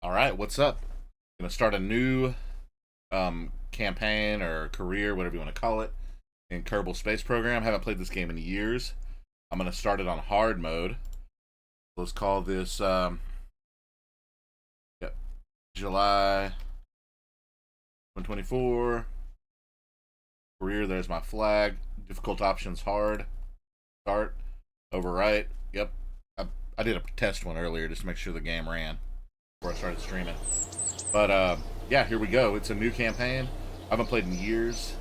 All right, what's up? Gonna start a new campaign or career, whatever you want to call it, in Kerbal Space Program. Haven't played this game in years. I'm gonna start it on hard mode. Let's call this yep, July 124 career. There's my flag. Difficult options hard. Start. Overwrite. Yep. I did a test one earlier just to make sure the game ran before I started streaming. But yeah, here we go. It's a new campaign. I haven't played in years.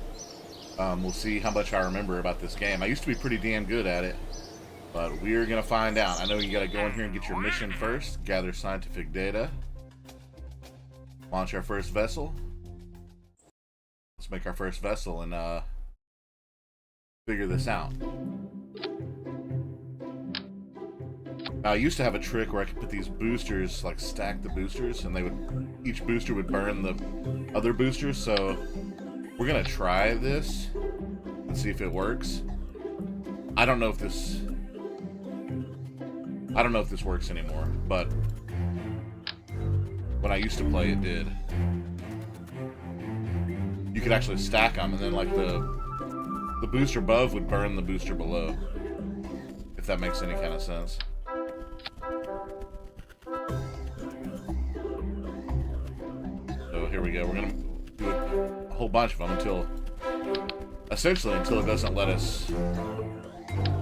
We'll see how much I remember about this game. I used to be pretty damn good at it, but we're gonna find out. I know you gotta go in here and get your mission first. Gather scientific data. Launch our first vessel. Let's make our first vessel and figure this out. Now, I used to have a trick where I could put these boosters, like stack the boosters, and each booster would burn the other boosters. So we're gonna try this and see if it works. I don't know if this works anymore, but when I used to play, it did. You could actually stack them, and then like the booster above would burn the booster below, if that makes any kind of sense. So here we go. We're gonna do a whole bunch of them until it doesn't let us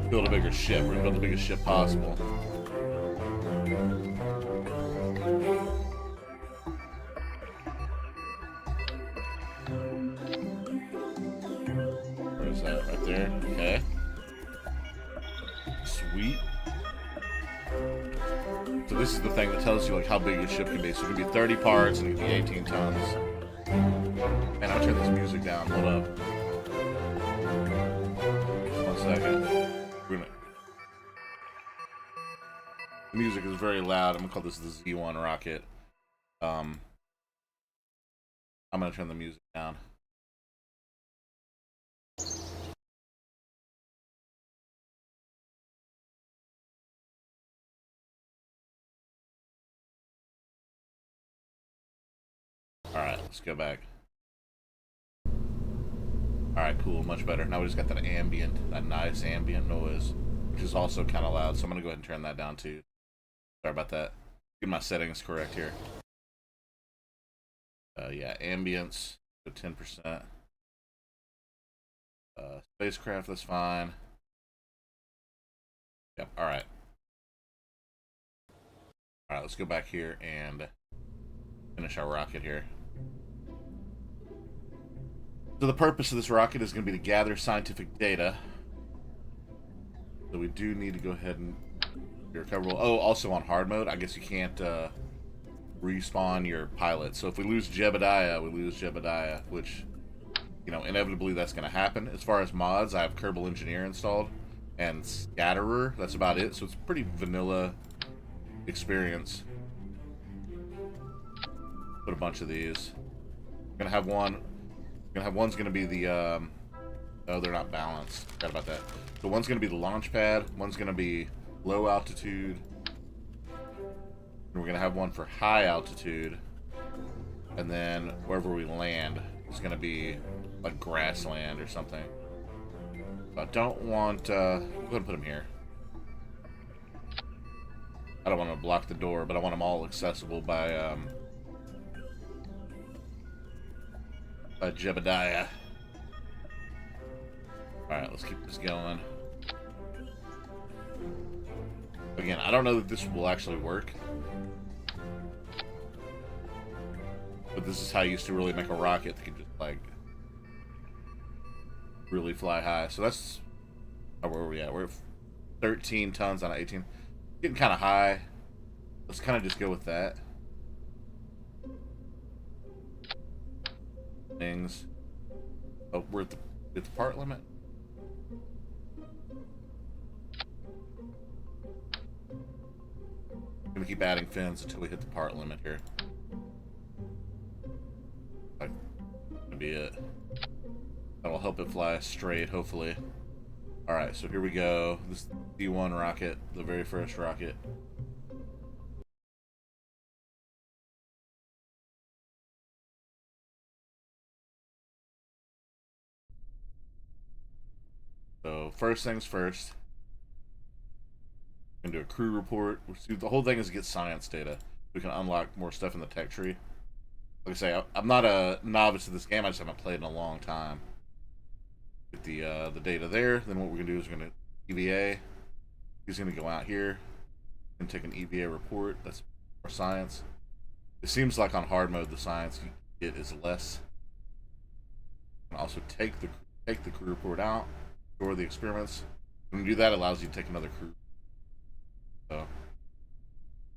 build a bigger ship. We're gonna build the biggest ship possible. Where is that? Right there. Okay. Sweet. So this is the thing that tells you like how big your ship can be. So it can be 30 parts and it can be 18 tons. And I'll turn this music down. Hold up. 1 second. The music is very loud. I'm gonna call this the Z1 rocket. I'm gonna turn the music down. Alright, let's go back. Alright, cool, much better. Now we just got that nice ambient noise, which is also kind of loud, so I'm gonna go ahead and turn that down too. Sorry about that. Get my settings correct here. Yeah, ambience, so 10%. Spacecraft, that's fine. Yep, alright. Alright, let's go back here and finish our rocket here. So the purpose of this rocket is going to be to gather scientific data. So we do need to go ahead and be recoverable. Oh, also on hard mode, I guess you can't respawn your pilot. So if we lose Jebediah, we lose Jebediah, which, you know, inevitably that's going to happen. As far as mods, I have Kerbal Engineer installed and Scatterer. That's about it. So it's a pretty vanilla experience. Put a bunch of these. I'm gonna have one's gonna be the oh, they're not balanced. Forgot about that. So one's gonna be the launch pad, one's gonna be low altitude, and we're gonna have one for high altitude, and then wherever we land is gonna be like grassland or something. So I don't want go ahead and put them here. I don't want to block the door, but I want them all accessible by Jebediah. Alright, let's keep this going. Again, I don't know that this will actually work. But this is how you used to really make a rocket that could just, like, really fly high. So that's... Oh, where are we at? We're at 13 tons on 18. Getting kind of high. Let's kind of just go with that. Things. Oh, we're at the part limit. I'm gonna keep adding fins until we hit the part limit here. That's gonna be it. That'll help it fly straight, hopefully. Alright, so here we go. This is the D1 rocket, the very first rocket. So first things first, we can do a crew report. The whole thing is to get science data. We can unlock more stuff in the tech tree. Like I say, I'm not a novice to this game. I just haven't played in a long time. Get the data there. Then what we're gonna do is we're gonna EVA. He's gonna go out here and take an EVA report. That's more science. It seems like on hard mode the science you get is less. You can also take the crew report out, store the experiments. When you do that, it allows you to take another crew. So,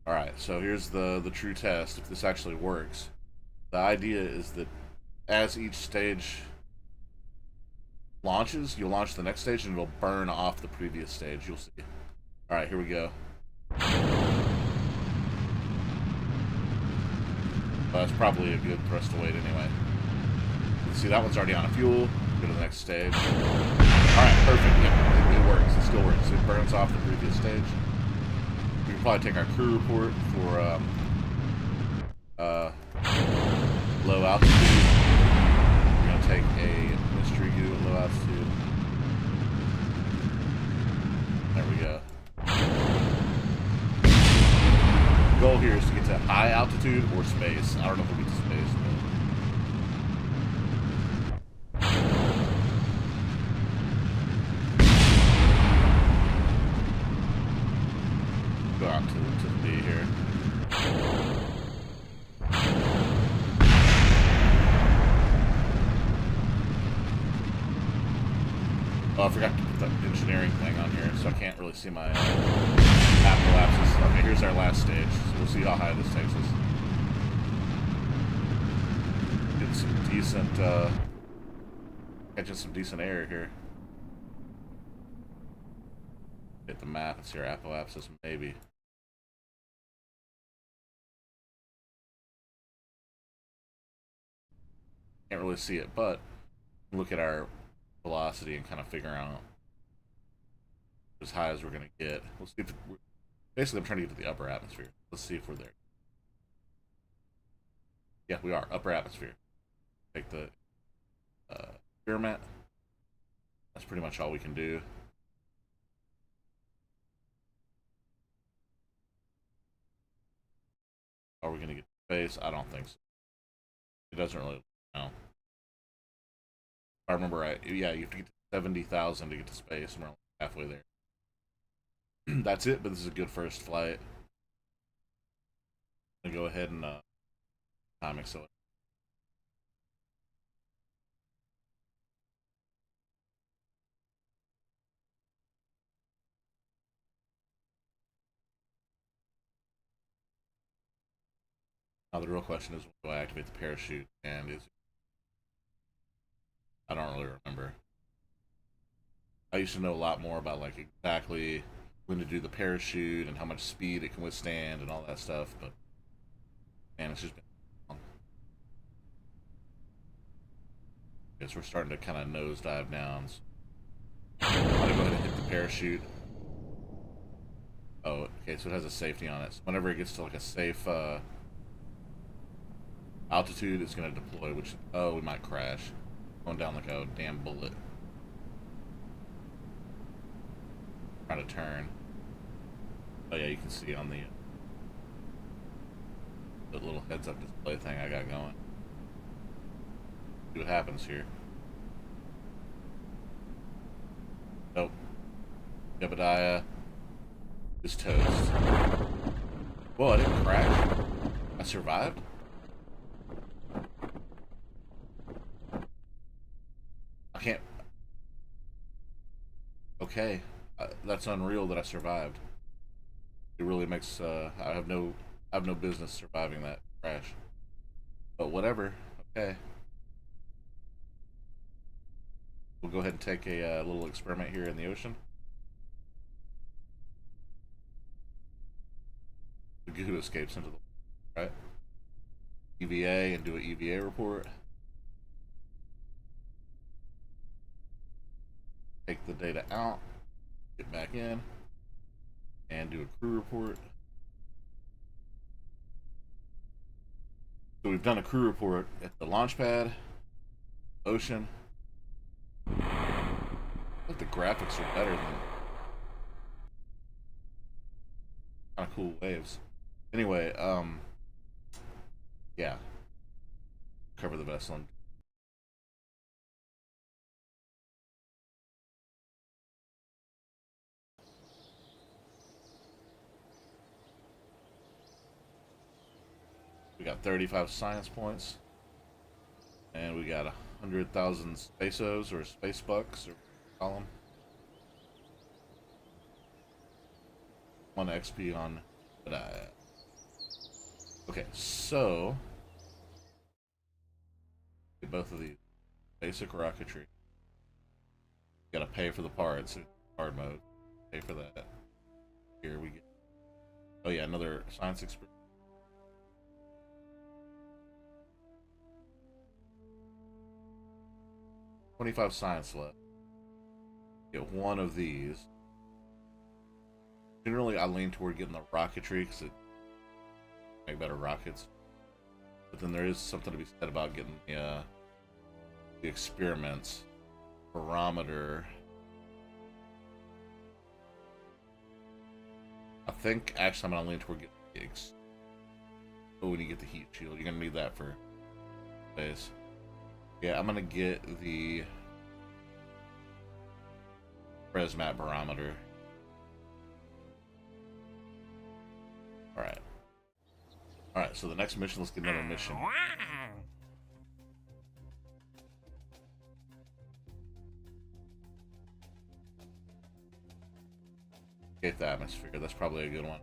all right. So here's the true test. If this actually works, the idea is that as each stage launches, you'll launch the next stage and it'll burn off the previous stage. You'll see. All right, here we go. Well, that's probably a good thrust to weight anyway. See, that one's already on a fuel. Go to the next stage. Alright, perfect. Yeah, it works. It still works. It burns off the previous stage. We can probably take our crew report for low altitude. We're going to take a mystery goo at low altitude. There we go. The goal here is to get to high altitude or space. I don't know if we'll get to space, but go out to the B here. Oh, I forgot to put the engineering thing on here, so I can't really see my map collapses. Okay, here's our last stage, so we'll see how high this takes us. Getting some decent, catching some decent air here. Hit the map and see our apoapsis, maybe. Can't really see it, but look at our velocity and kind of figure out as high as we're going to get. We'll see if basically I'm trying to get to the upper atmosphere. Let's see if we're there. Yeah, we are. Upper atmosphere. Take the experiment. That's pretty much all we can do. Are we going to get to space? I don't think so. It doesn't really know. If I remember right, yeah, you have to get to 70,000 to get to space, and we're only halfway there. That's it, but this is a good first flight. I'm going to go ahead and time accelerate. Now the real question is, do I activate the parachute? And I don't really remember. I used to know a lot more about like exactly when to do the parachute and how much speed it can withstand and all that stuff, but man, it's just been long. Guess we're starting to kind of nosedive down. So I'm gonna go ahead and hit the parachute. Oh, okay, so it has a safety on it. So whenever it gets to like a safe altitude, it's gonna deploy, which, oh, we might crash. Going down like a damn bullet. Trying to turn. Oh yeah, you can see on the little heads-up display thing I got going. See what happens here. Nope. Jebediah is toast. Whoa, I didn't crash. I survived? I can't... Okay. That's unreal that I survived. It really makes I have no business surviving that crash. But whatever. Okay. We'll go ahead and take a little experiment here in the ocean. The goo escapes into the water, right? EVA and do an EVA report. Take the data out. Get back in and do a crew report. So we've done a crew report at the launch pad, ocean. What I think the graphics are better than kind of cool waves. Anyway, yeah, cover the vessel. We got 35 science points, and we got 100,000 spaceos or space bucks or call them. 1 XP on. Okay, so get both of these basic rocketry. You gotta pay for the parts. Hard mode. Pay for that. Here we get. Oh yeah, another science experience. 25 science left. Get one of these. Generally, I lean toward getting the rocketry because it make better rockets. But then there is something to be said about getting the experiments, barometer. I think actually I'm gonna lean toward getting the gigs. Oh, when you get the heat shield, you're gonna need that for space. Yeah, I'm gonna get the Resmat barometer. Alright. Alright, so the next mission, let's get another mission. Escape the atmosphere, that's probably a good one.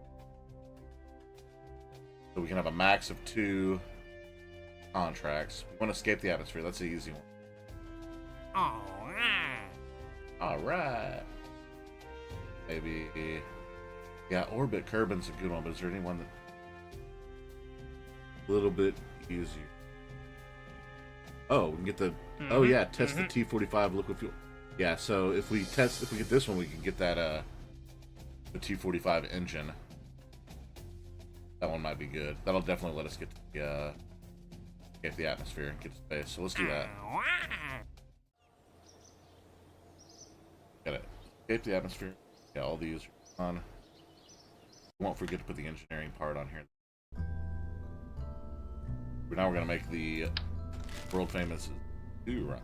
So we can have a max of 2 contracts. We want to escape the atmosphere, that's the easy one. Alright. Maybe. Yeah, orbit Kerbin's a good one, but is there anyone that a little bit easier? Oh, we can get the oh yeah, test the T45 liquid fuel. Yeah, so if we get this one, we can get that the T45 engine. That one might be good. That'll definitely let us get the atmosphere and get to space. So let's do that. Got it. Escape the atmosphere. Yeah, all these are on. We won't forget to put the engineering part on here. But now we're gonna make the world famous do run.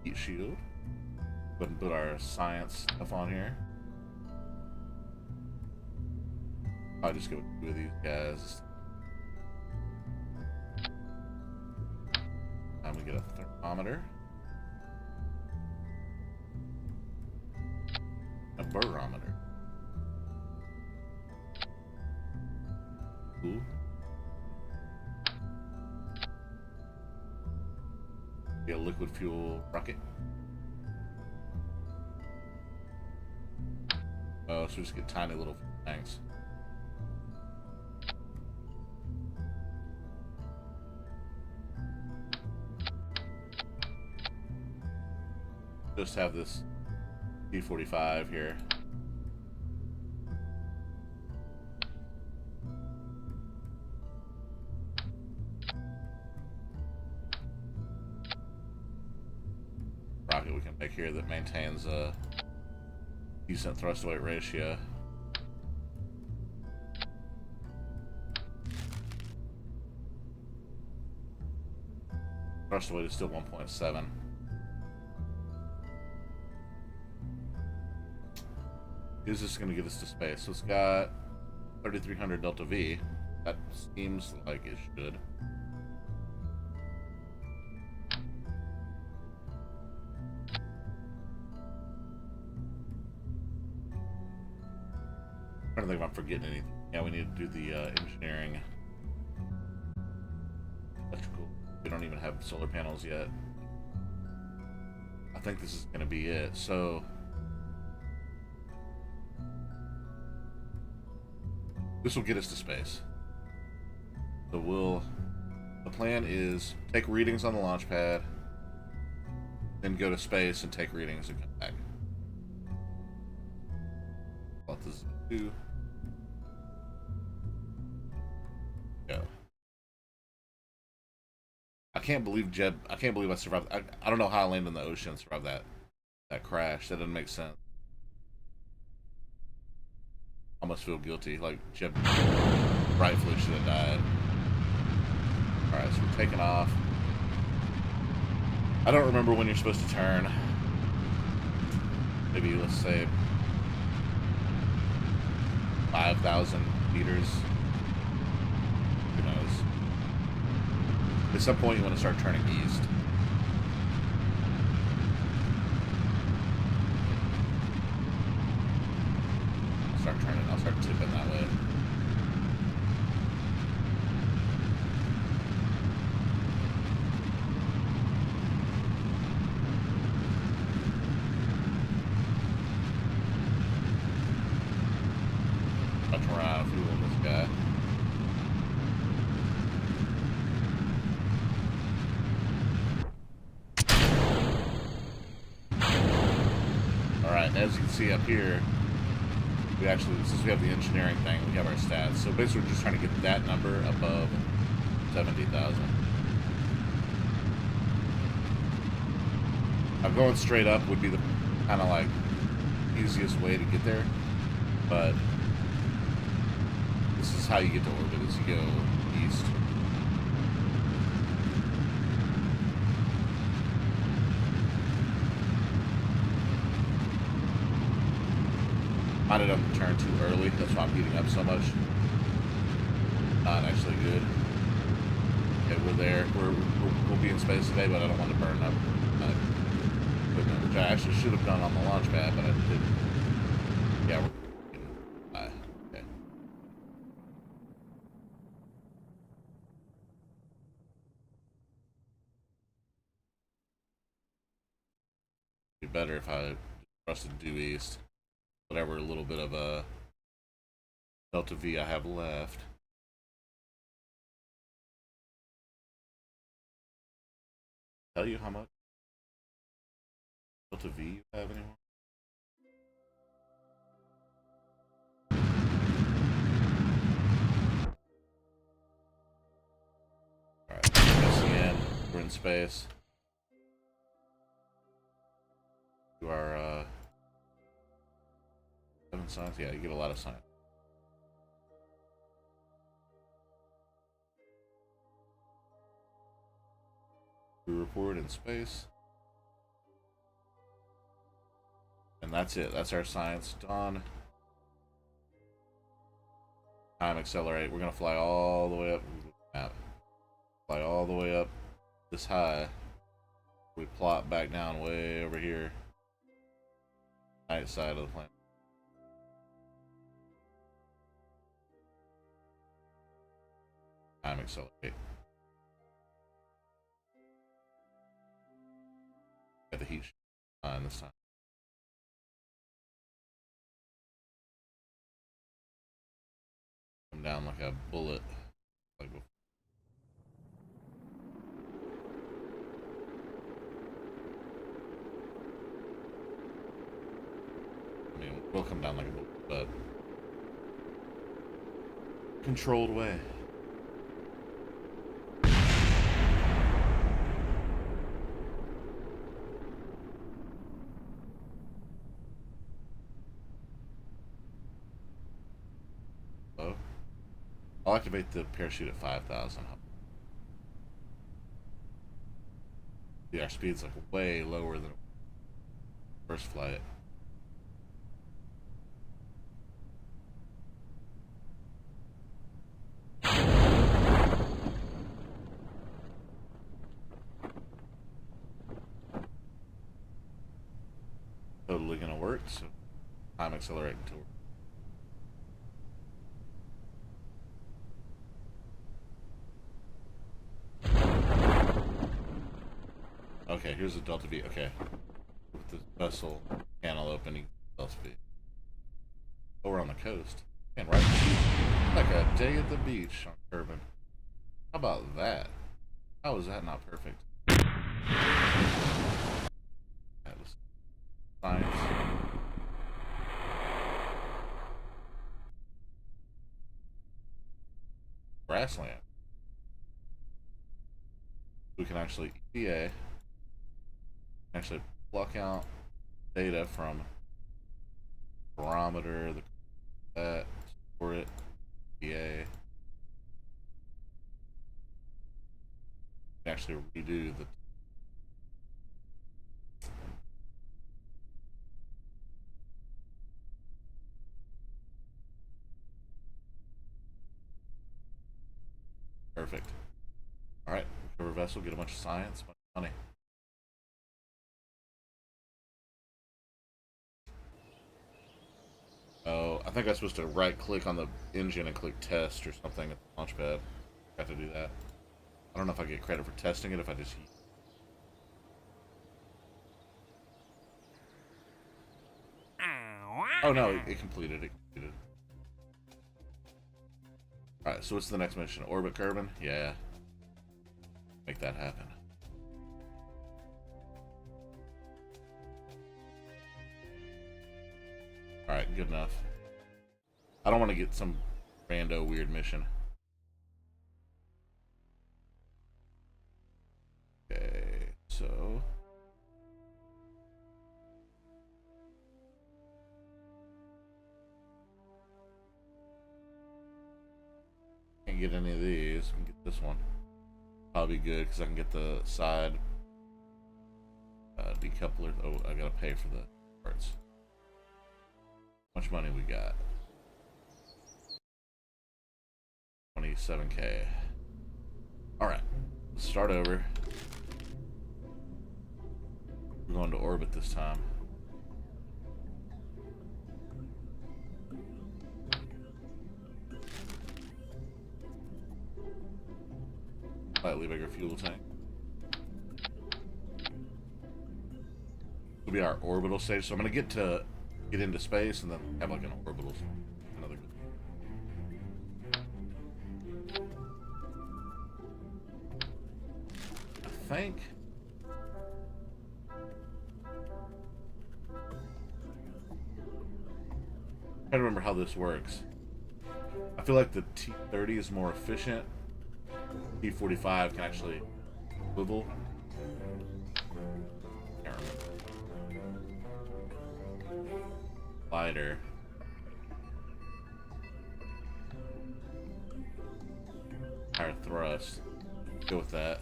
Heat shield. Go ahead and put our science stuff on here. I'll just go with 2 of these guys. And we get a thermometer. A barometer. Ooh. Get a liquid fuel rocket. Oh, so we just get tiny little tanks. Just have this T45 here. Rocket we can make here that maintains a decent thrust to weight ratio. Thrust to weight is still 1.7. Is this going to get us to space? So it's got 3300 Delta V. That seems like it should. I'm trying to think if I'm forgetting anything. Yeah, we need to do the engineering. Electrical. We don't even have solar panels yet. I think this is going to be it. So this will get us to space. So the plan is take readings on the launch pad, then go to space and take readings and come back. What this do? can't believe Jeb. I can't believe I survived. I don't know how I landed in the ocean and survived that crash. That doesn't make sense. I must feel guilty. Like Jeb rightfully should have died. All right, so we're taking off. I don't remember when you're supposed to turn. Maybe let's say 5,000 meters. Who knows? At some point, you want to start turning east. I'll start tipping that way. I'll turn around fuel on this guy. Alright, as you can see up here, we actually, since we have the engineering thing, we have our stats. So basically we're just trying to get that number above 70,000. Now going straight up would be the kind of like easiest way to get there, but this is how you get to orbit, is you go east. I ended up turning too early, that's why I'm heating up so much. Not actually good. Okay, we're there. We'll be in space today, but I don't want to burn up equipment, which I actually should have done on the launch pad, but I didn't. Yeah, we're okay. Be better if I trusted due east. Whatever little bit of a Delta V I have left. Tell you how much Delta V you have anymore? Alright, SCN, we're in space. You are 7 science? Yeah, you get a lot of science. We report in space. And that's it. That's our science done. Time accelerate. We're gonna fly all the way up. Map. Fly all the way up this high. We plop back down way over here. Right side of the planet. Time accelerate. Got the heat on this time. Come down like a bullet. Like before. I mean, we'll come down like a bullet, but controlled way. I'll activate the parachute at 5,000. Yeah, our speed's like way lower than first flight. Totally gonna work, so time accelerating to work. Okay, here's the Delta V. Okay. With the vessel panel opening, Delta V. Oh, we're on the coast. And right like a day at the beach on Turbine. How about that? How is that not perfect? That was science. Grassland. We can actually EPA, actually pluck out data from barometer, that, store it, EPA. Actually redo the perfect. All right, recover vessel, get a bunch of science, bunch of money. Oh, I think I'm supposed to right click on the engine and click test or something at the launchpad. Got to do that. I don't know if I get credit for testing it if I just. Oh no, it completed. It completed. Alright, so what's the next mission? Orbit Kerbin? Yeah. Make that happen. Alright, good enough. I don't want to get some rando weird mission. Okay, so. Can't get any of these. I can get this one. Probably good because I can get the side decoupler. Oh, I gotta pay for the parts. How much money we got? 27K. Alright, let's start over. We're going to orbit this time. Slightly bigger fuel tank. Will be our orbital stage. So I'm gonna get into space and then have like an orbital. Another good. I think. I don't remember how this works. I feel like the T-30 is more efficient. T-45 can actually swivel. Can't remember. Lighter. Higher thrust. Go with that.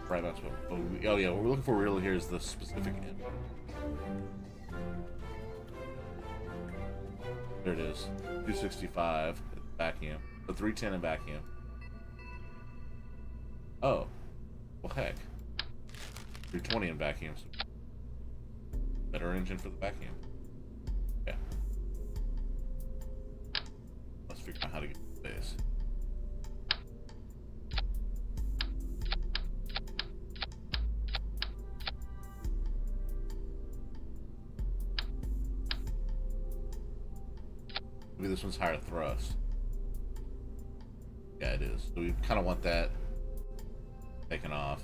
Right, that's what. Oh yeah, what we're looking for really here is the specific end. There it is. 265 vacuum. The 310 in vacuum. Oh. Well, heck. 320 in vacuum. So better engine for the vacuum. Yeah. Let's figure out how to get to space. Maybe this one's higher thrust. Yeah, it is. So we kind of want that taken off.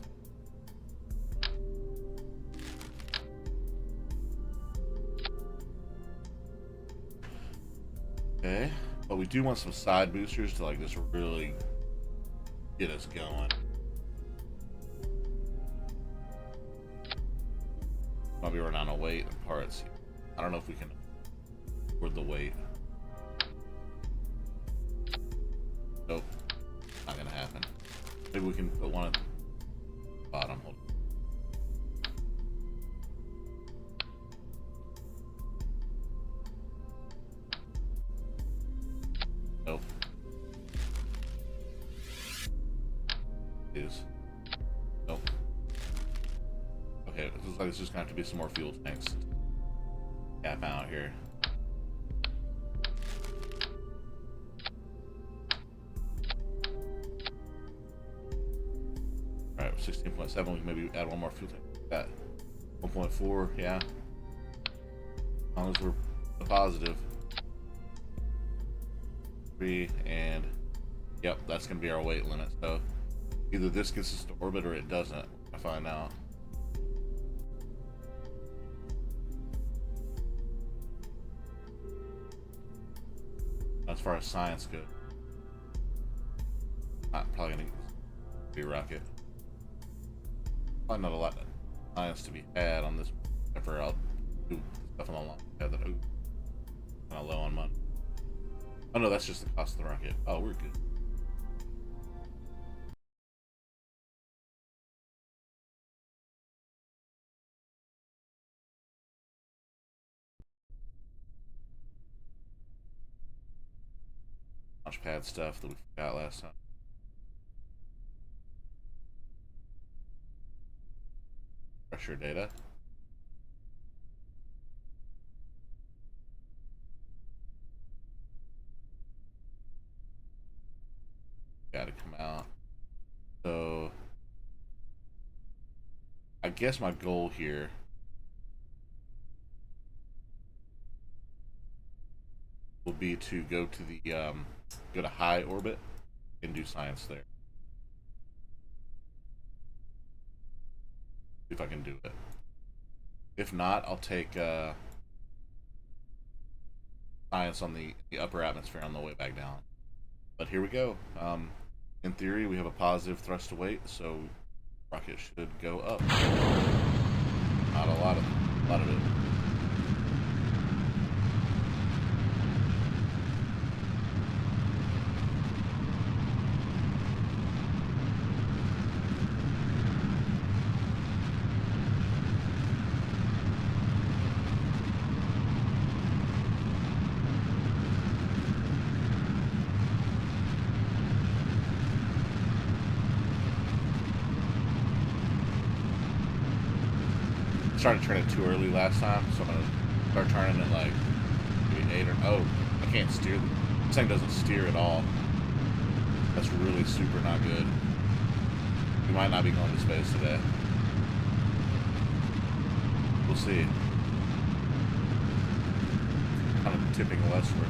Okay, but we do want some side boosters to like just really get us going. Might be running out of weight and parts. I don't know if we can afford the weight. Nope, not gonna happen. Maybe we can put one at the bottom. Hold on. Nope. Is. Nope. Okay, it looks like it's just gonna have to be some more fuel tanks. Cap out here. Alright, 16.7, we can maybe add one more fuel tank. That 1.4, yeah. As long as we're positive. 3, and yep, that's gonna be our weight limit. So either this gets us to orbit or it doesn't. I find out. As far as science goes, not probably gonna be rocket. Probably not a lot of science to be had on this. Ever I'll do stuff on the long that kind of low on money. Oh no, that's just the cost of the rocket. Oh, we're good. Launchpad stuff that we forgot last time. Pressure data. Gotta come out. So I guess my goal here will be to go to the go to high orbit and do science there. See if I can do it. If not, I'll take science on the upper atmosphere on the way back down. But here we go. In theory, we have a positive thrust to weight, so rocket should go up. Not a lot of it. Started turning too early last time, so I'm gonna start turning at like maybe 8 or oh, I can't steer. This thing doesn't steer at all. That's really super not good. We might not be going to space today. We'll see. Kind of tipping westward.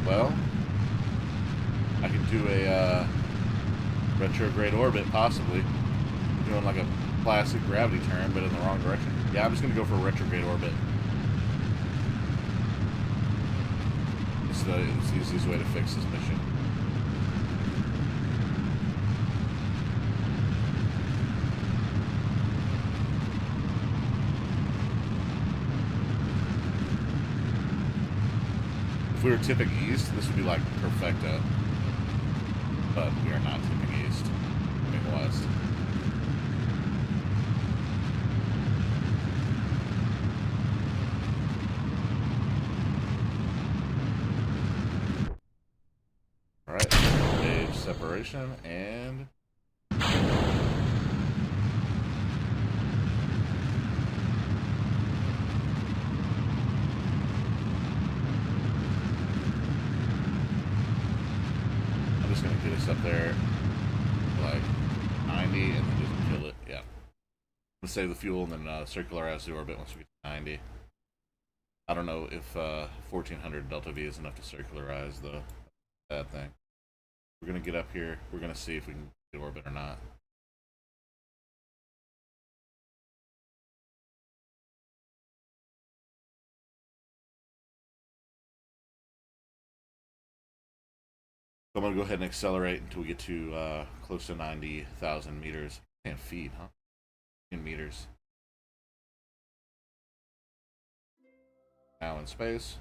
Well, I could do a retrograde orbit, possibly. I'm doing like a classic gravity turn, but in the wrong direction. Yeah, I'm just going to go for a retrograde orbit. It's the easiest way to fix this mission. If we were tipping east, this would be like perfecto. But we are not tipping east. Tipping west. Alright, stage separation and gonna get us up there like 90 and then just kill it. Yeah. Let's save the fuel and then circularize the orbit once we get to 90. I don't know if 1400 Delta V is enough to circularize that thing. We're gonna get up here. We're gonna see if we can get orbit or not. So I'm gonna go ahead and accelerate until we get to close to 90,000 meters. And feet, huh? In meters. Now in space.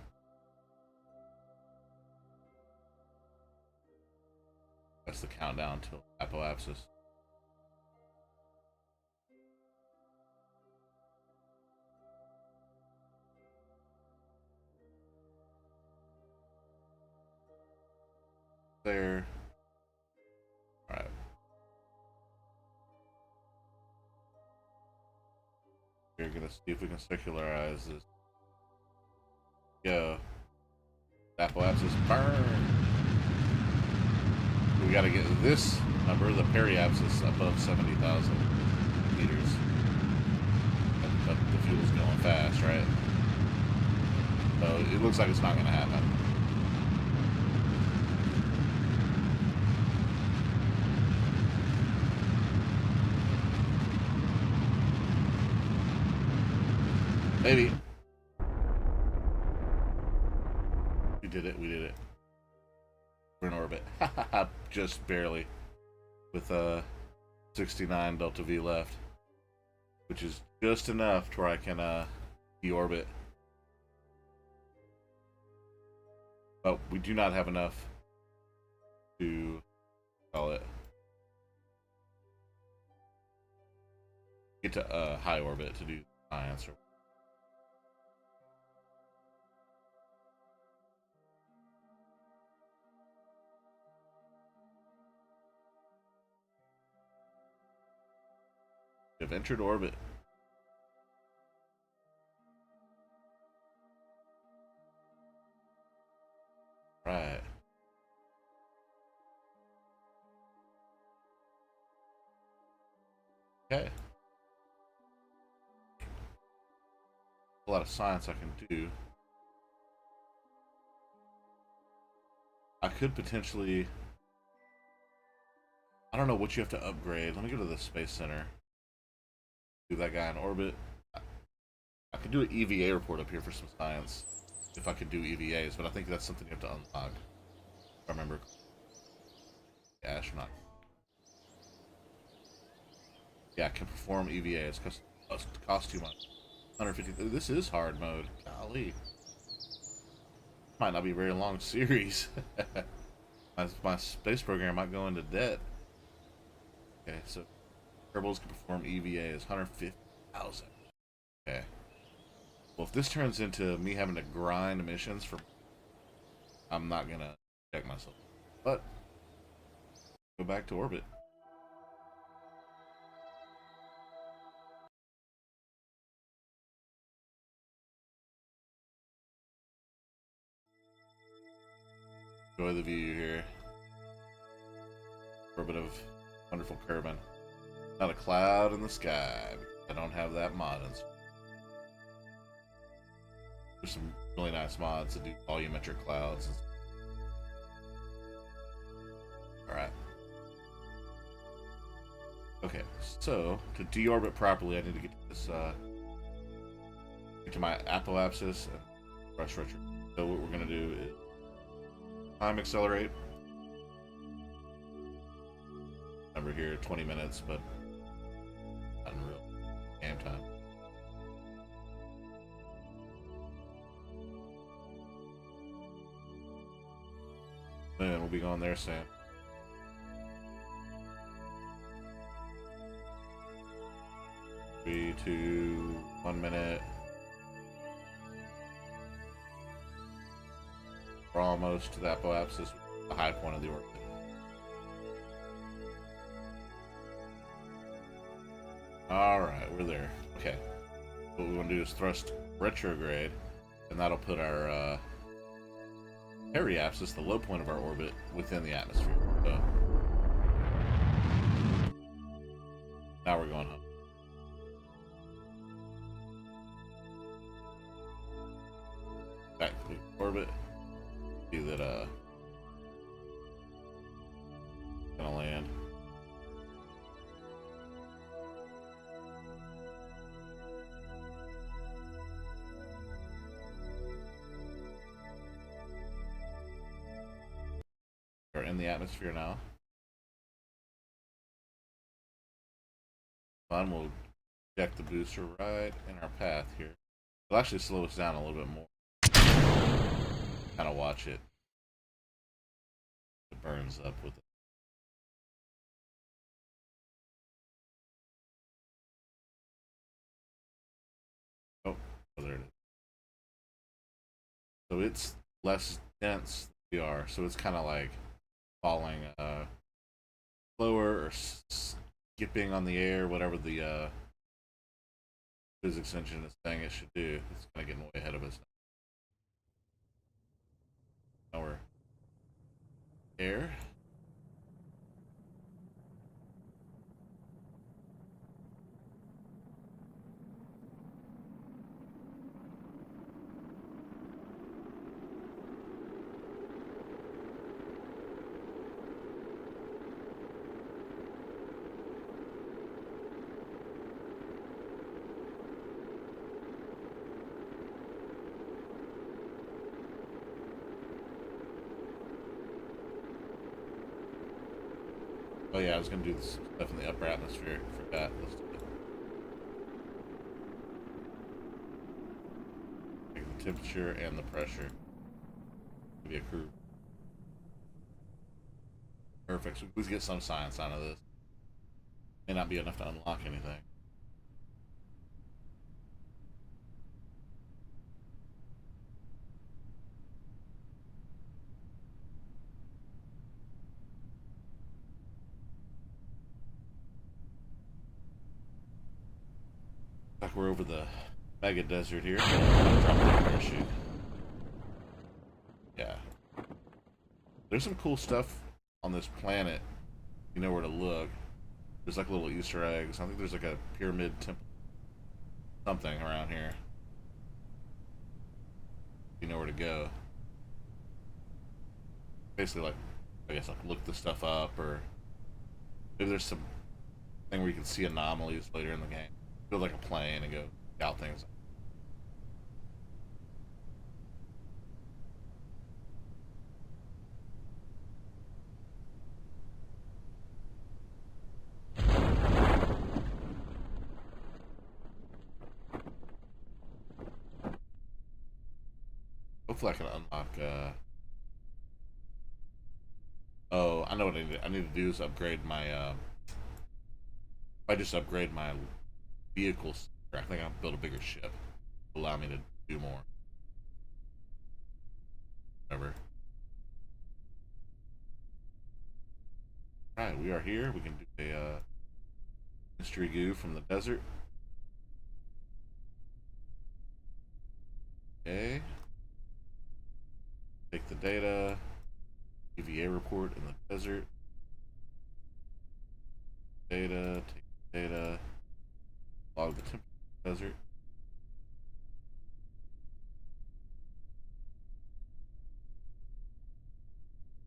That's the countdown till apoapsis. There. Alright. We're gonna see if we can circularize this. Go. Apoapsis burn. We gotta get this number, the periapsis, above 70,000 meters. But the fuel's going fast, right? So it looks like it's not gonna happen. Maybe. We did it. We did it. We're in orbit. Just barely. With 69 Delta V left. Which is just enough to where I can deorbit. But we do not have enough to call it. Get to high orbit to do science. Have entered orbit. Right. Okay. A lot of science I can do. I could potentially... I don't know what you have to upgrade. Let me go to the Space Center. Do that guy in orbit. I could do an EVA report up here for some science. If I could do EVAs, but I think that's something you have to unlock. If I remember. Astronaut. Yeah, I can perform EVAs. Cost too much. 150. This is hard mode. Golly. Might not be a very long series. my space program might go into debt. Okay, so Kerbals can perform EVAs. 150,000. Okay. Well, if this turns into me having to grind missions for... I'm not gonna check myself. But... go back to orbit. Enjoy the view here. Orbit of wonderful Kerbin. Not a cloud in the sky. I don't have that mod. There's some really nice mods that do volumetric clouds. Alright. Okay, so to deorbit properly, I need to get to this, get to my apoapsis and brush retro. So what we're going to do is time accelerate. Number here, 20 minutes, but not in real game time. And we'll be going there soon. Three, 2, 1 minute. We're almost to the apoapsis, the high point of the orbit. Alright, we're there. Okay. What we want to do is thrust retrograde, and that'll put our periapsis, the low point of our orbit, within the atmosphere. So now we're going home. Back to the orbit. See that gonna land. We're in the atmosphere now. Fun, we'll check the booster right in our path here. It'll actually slow us down a little bit more. Kind of watch it. It burns up with it. Oh, there it is. So it's less dense than we are, so it's kind of like falling slower or skipping on the air, whatever the physics engine is saying it should do. It's kind of getting way ahead of us now. Now we're air. Oh yeah, I was gonna do this stuff in the upper atmosphere. Forgot. Let's do it. Take the temperature and the pressure. Maybe a crew. Perfect. So we get some science out of this. May not be enough to unlock anything. Like we're over the mega desert here. Drop that parachute. Yeah. There's some cool stuff on this planet. You know where to look. There's like little Easter eggs. I think there's like a pyramid temple, something around here. You know where to go. Basically, like, I guess like look the stuff up, or maybe there's some thing where you can see anomalies later in the game. Build like a plane and go scout things. Hopefully I can unlock, oh, I know what I need to do is upgrade my, if I just upgrade my vehicles, I think I'll build a bigger ship. Allow me to do more. Whatever. Alright, we are here. We can do a, mystery goo from the desert. Okay. Take the data. EVA report in the desert. Data. Take the data. Log the temperature in the desert.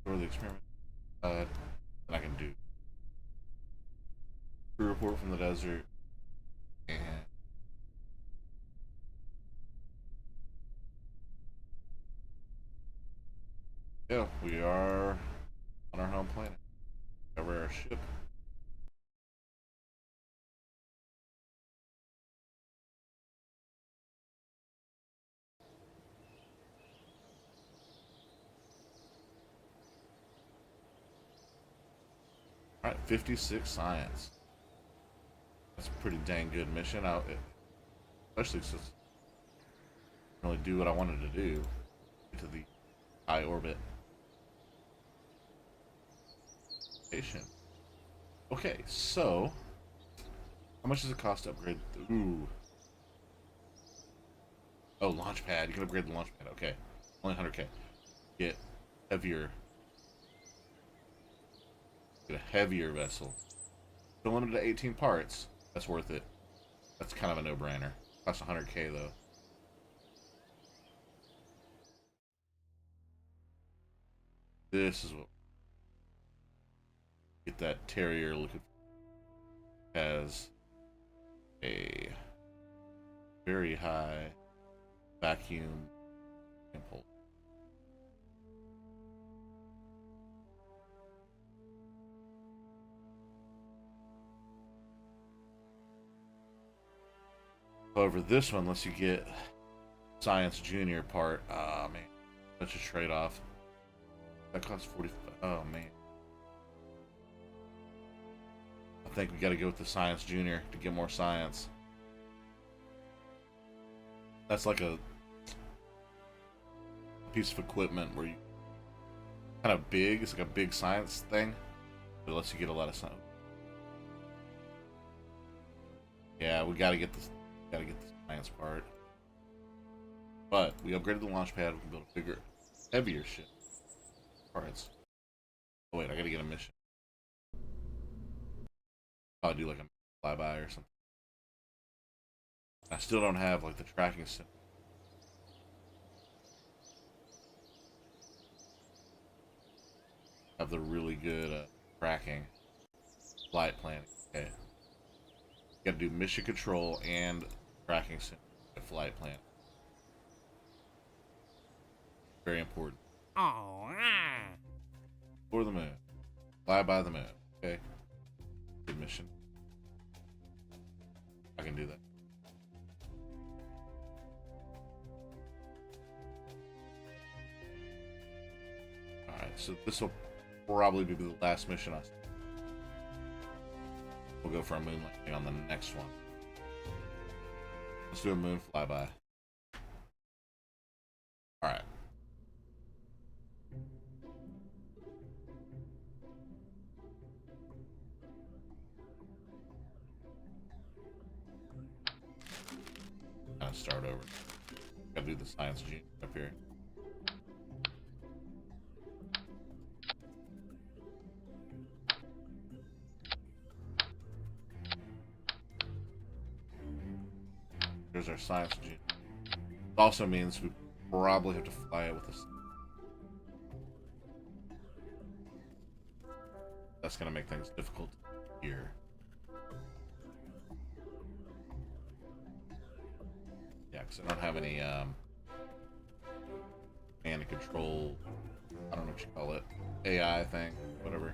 Store the experiment. Then I can do crew report from the desert. And yeah, we are on our home planet. Cover our ship. Alright, 56 science. That's a pretty dang good mission. Especially since I really do what I wanted to do. Get to the high orbit station. Okay, so how much does it cost to upgrade? Ooh. Oh, launch pad. You can upgrade the launch pad. Okay. Only 100k. Get heavier. Get a heavier vessel. Still limited to 18 parts. That's worth it. That's kind of a no-brainer. Costs 100k though. This is what. Get that Terrier looking. Has a very high vacuum impulse. However, this one lets you get Science Junior part. Ah, man. Such a trade-off. That costs 40. Oh, man. I think we gotta go with the Science Junior to get more science. That's like a piece of equipment where you kind of big. It's like a big science thing, but it lets you get a lot of science. Yeah, we gotta get this. Gotta get the science part. But we upgraded the launch pad. We can build a bigger, heavier ship. Parts. Oh wait, I gotta get a mission. I'll do like a flyby or something. I still don't have like the tracking system. Have the really good tracking flight planning. Okay. Got to do mission control and tracking system flight plan. Very important. Oh, For the moon. Fly by the moon. Okay. mission. I can do that. Alright, so this will probably be the last mission I... We'll go for a moon landing on the next one. Let's do a moon flyby. Alright. Kind of start over. Gotta do the science gene up here. There's our science gene. It also means we probably have to fly it with us. That's gonna make things difficult here. Yeah, because I don't have any command and control. I don't know what you call it. AI thing, whatever.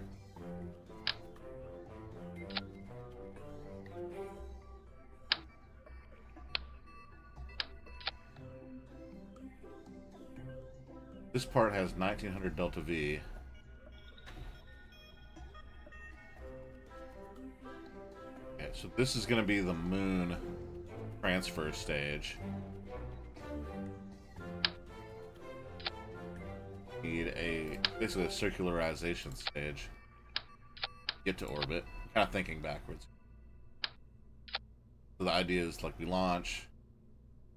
This part has 1900 Delta V. Okay, so this is going to be the moon transfer stage. Need basically a circularization stage. Get to orbit. I'm kind of thinking backwards. So the idea is like we launch,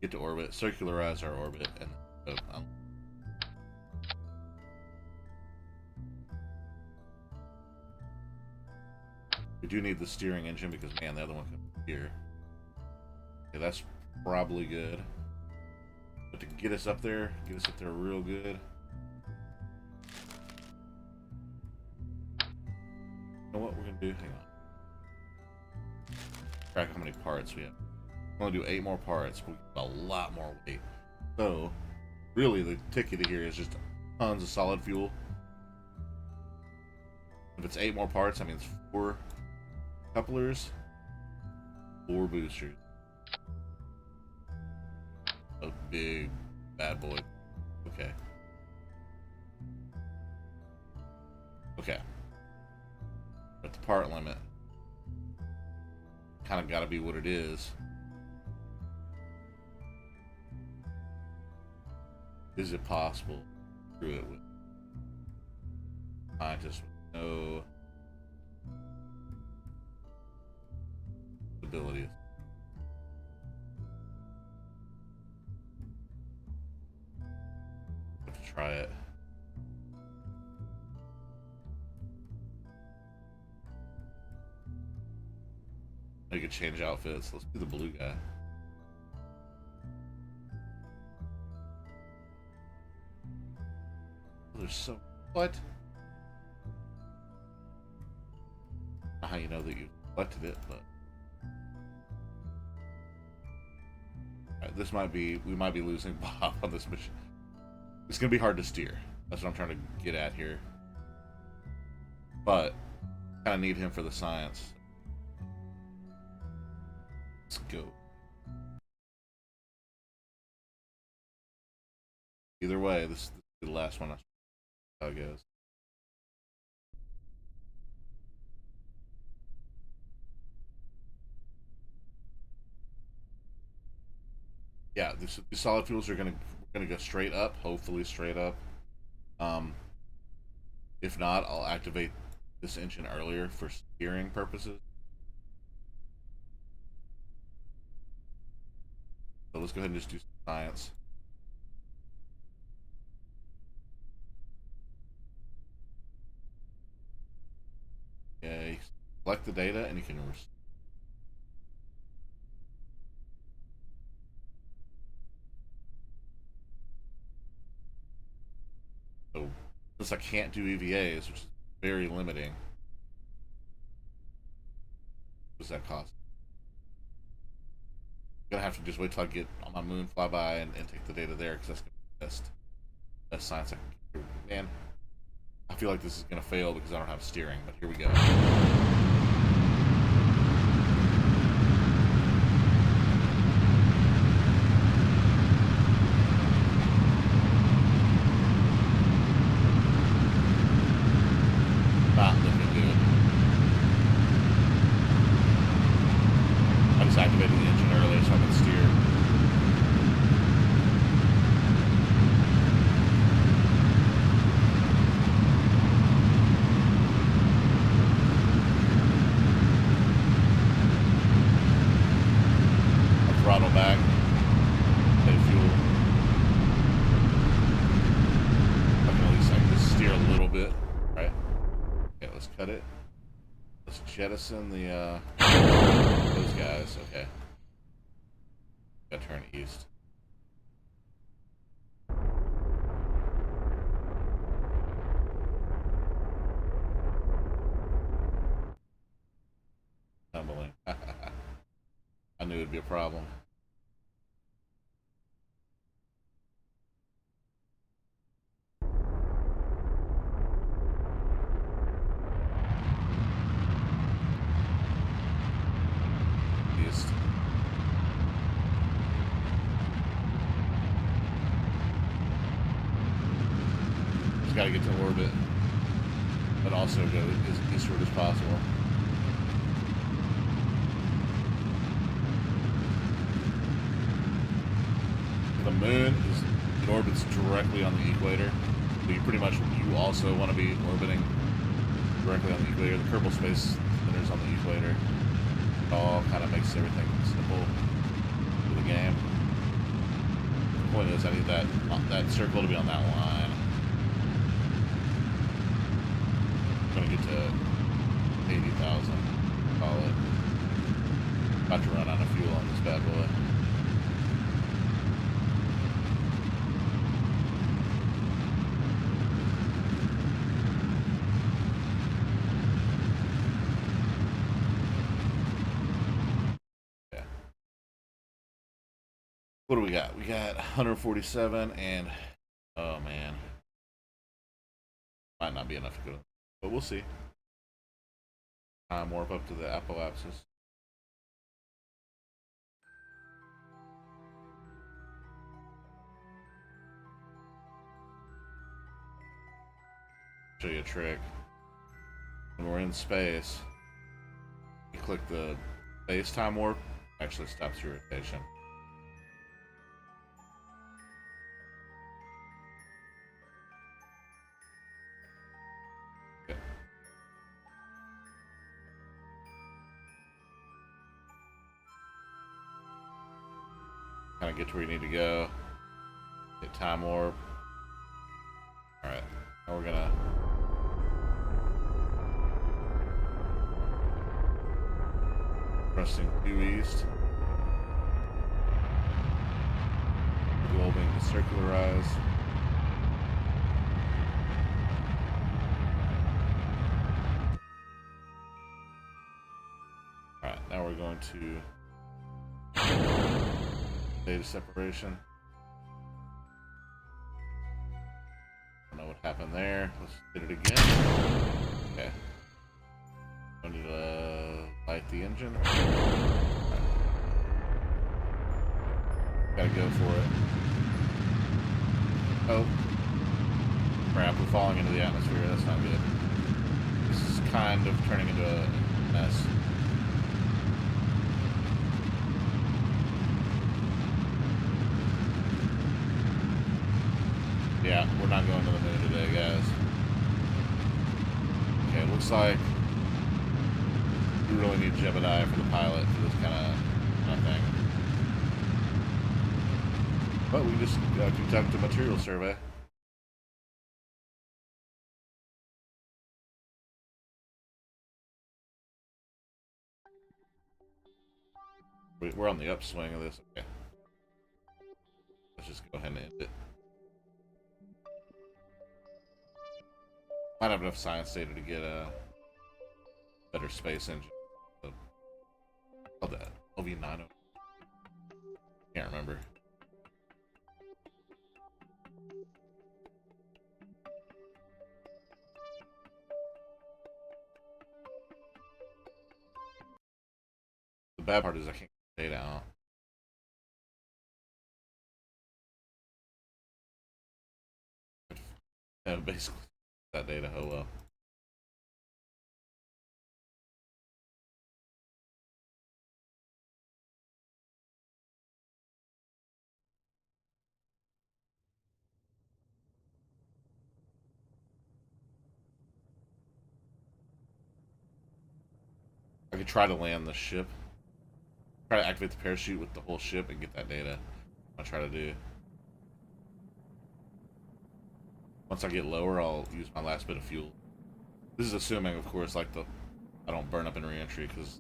get to orbit, circularize our orbit, and we do need the steering engine because, man, the other one comes here. Okay, that's probably good. But to get us up there real good. You know what we're going to do? Hang on. Track how many parts we have. We're going to do 8 more parts, but we have a lot more weight. So, really, the ticket here is just tons of solid fuel. If it's 8 more parts, that means 4 couplers, 4 boosters. A big bad boy. Okay. Okay. But the part limit kind of got to be what it is. Is it possible to do it with scientists with no abilities? Have to try it. I could change outfits. Let's do the blue guy. There's so... What? I don't know how you know that you selected it, but... Alright, this might be... We might be losing Bob on this mission. It's gonna be hard to steer. That's what I'm trying to get at here. But... kind of need him for the science. Let's go. Either way, this is the last one. How it goes. Yeah, these solid fuels are gonna go straight up. Hopefully, straight up. If not, I'll activate this engine earlier for steering purposes. So let's go ahead and just do some science. Okay, select the data and you can so since I can't do EVAs, which is very limiting, what does that cost? I'm gonna have to just wait till I get on my moon flyby and take the data there because that's gonna be the best science I can do. Man, I feel like this is gonna fail because I don't have steering, but here we go. cut it. Let's jettison the those guys. Okay. Gotta turn east. Tumbling. I knew it'd be a problem. East. Just gotta get to orbit, but also go as eastward as possible. The moon is it orbits directly on the equator, so you pretty much you also want to be orbiting directly on the equator. The Kerbal Space Center's on the equator. It all kind of makes everything simple for the game. The point is, I need that circle to be on that line. I'm gonna get to 80,000. Call it. About to run out of fuel on this bad boy. What do we got? We got 147 and oh man. Might not be enough to go. But we'll see. Time warp up to the apoapsis. Show you a trick. When we're in space, you click the base time warp, actually stops your rotation. Kind of get to where you need to go. Hit time warp. Alright, now we're gonna pressing due east. The goal being to circularize. Alright, now we're going to data separation. Don't know what happened there. Let's hit it again. Okay. I need to light the engine. Right. Gotta go for it. Oh. Crap, we're falling into the atmosphere. That's not good. This is kind of turning into a mess. Yeah, we're not going to the moon today, guys. Okay, looks like we really need Jebediah for the pilot for this kind of thing. But we just conduct a material survey. We're on the upswing of this. Okay. Let's just go ahead and end it. Might have enough science data to get a better space engine. Oh, that LV9. Can't remember. The bad part is I can't get data out. Yeah, basically that data. Oh well. I could try to land the ship. Try to activate the parachute with the whole ship and get that data. I'll try to do. Once I get lower, I'll use my last bit of fuel This is assuming, of course, like I don't burn up in re-entry, because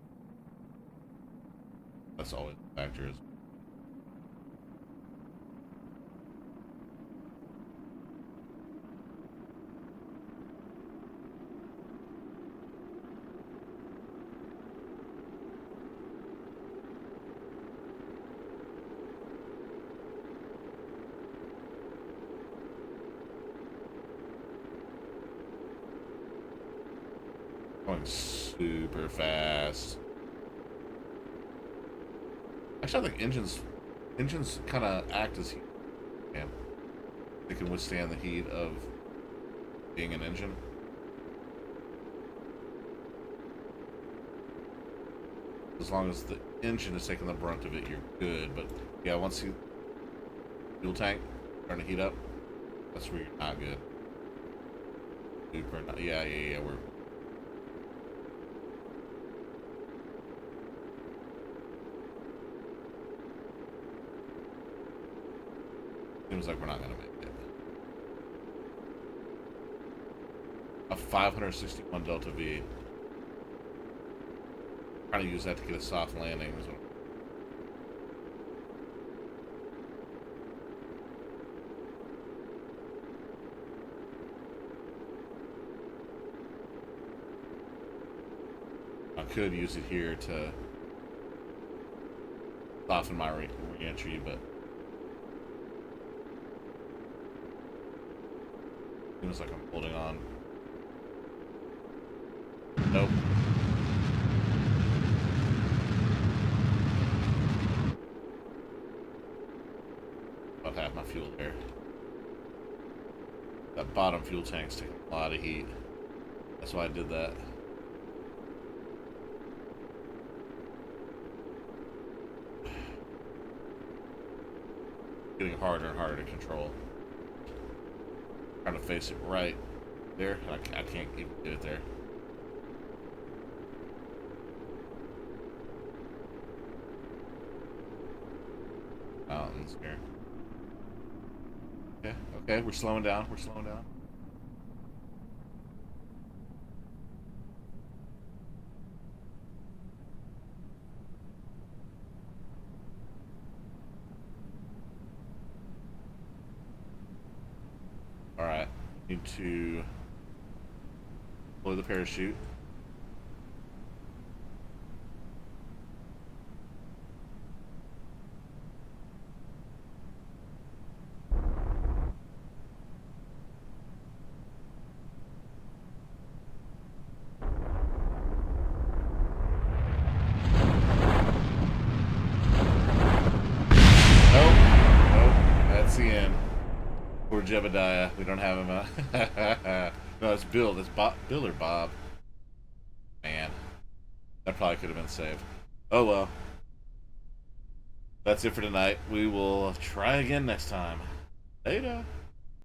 that's always the factor. Is going super fast. Actually, I think engines kind of act as heat. Yeah, they can withstand the heat of being an engine. As long as the engine is taking the brunt of it, you're good. But yeah, once you fuel tank starting to heat up, that's where you're not good. Super not. Yeah. We're seems like we're not gonna make it. A 561 Delta V. Trying to use that to get a soft landing. I could use it here to soften my re-entry, but seems like I'm holding on. Nope. About half my fuel there. That bottom fuel tank's taking a lot of heat. That's why I did that. Getting harder and harder to control. Trying to face it right there. I can't even get it there. Mountains here. Okay, we're slowing down. We're slowing down. Alright. Need to blow the parachute. Poor Jebediah. We don't have him. No, it's Bill. That's Bill or Bob. Man, that probably could have been saved. Oh well. That's it for tonight. We will try again next time. Later.